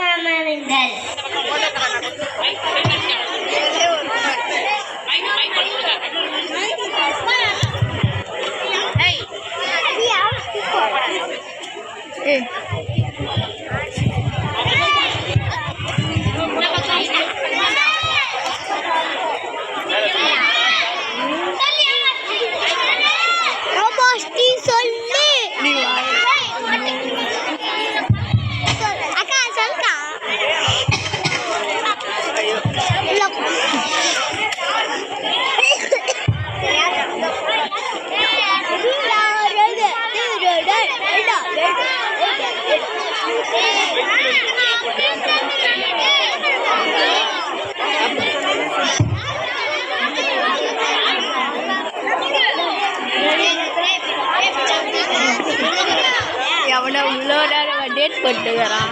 மாமரங்கள். எவனை உள்ளோட டேட் போட்டுக்கிறான்.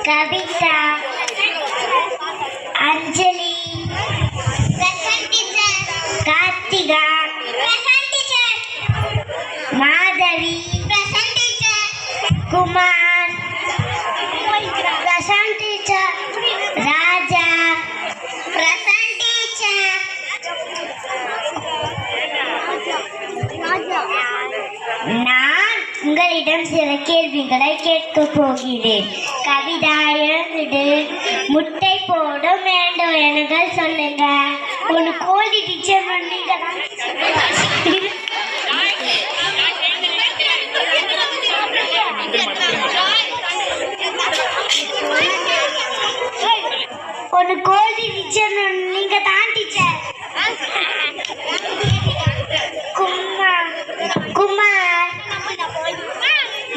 கவிதா, அஞ்சலி, கார்த்திகா, மாதவி, குமார், ராஜா, நான் உங்களிடம் சில கேள்விகளை கேட்கப் போகிறேன். கவிதா, எழுந்துடு. முட்டை போட வேண்டும் எனக்கு சொல்லுங்க. ஒன்று கோழி டீச்சர் பண்ணீங்க. ஒன்று கோழி டீச்சர் நீங்க தான் டீச்சர். குமார்,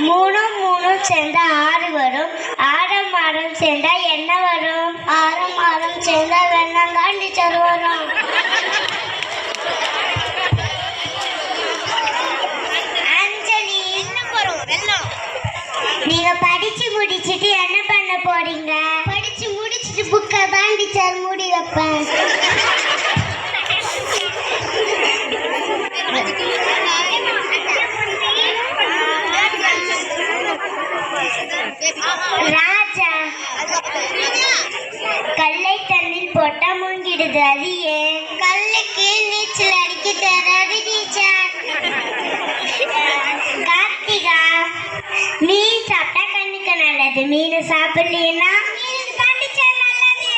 3 3 சேர்ந்தா 6 வரும். ஆரம் சேர்ந்தா என்ன வரும்? ஆரம் சேர்ந்தா வெள்ளம் தான் டீச்சர் வரும். அஞ்சலி, நீங்க படிச்சு முடிச்சுட்டு என்ன பண்ண போறீங்க? படிச்சு முடிச்சுட்டு புக்கை தான் டீச்சர் மூடி வைப்பேன். ராஜா, கல்லை தண்ணில் போட்டா மூங்கிடுது, அது ஏன்? கல்லுக்கு நீச்சல் அடிக்க தராது டீச்சர். கார்த்திகா, மீன் சாப்பிட்டா கண்ணுக்கு நல்லது, மீன் சாப்பிடலன்னா நல்லது.